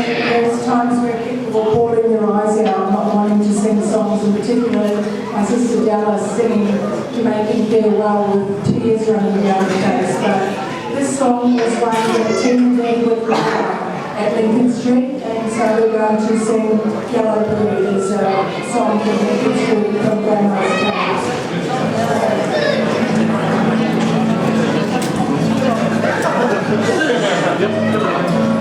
there's times where people were bawling their eyes out, not wanting to sing songs, and particularly my sister Della singing Making Farewell with tears running down her face. But this song was one that teamed in with at Lincoln Street, and so we're going to sing Yellow Bird as a song from Lincoln Street from Grandma's Tales. Yep.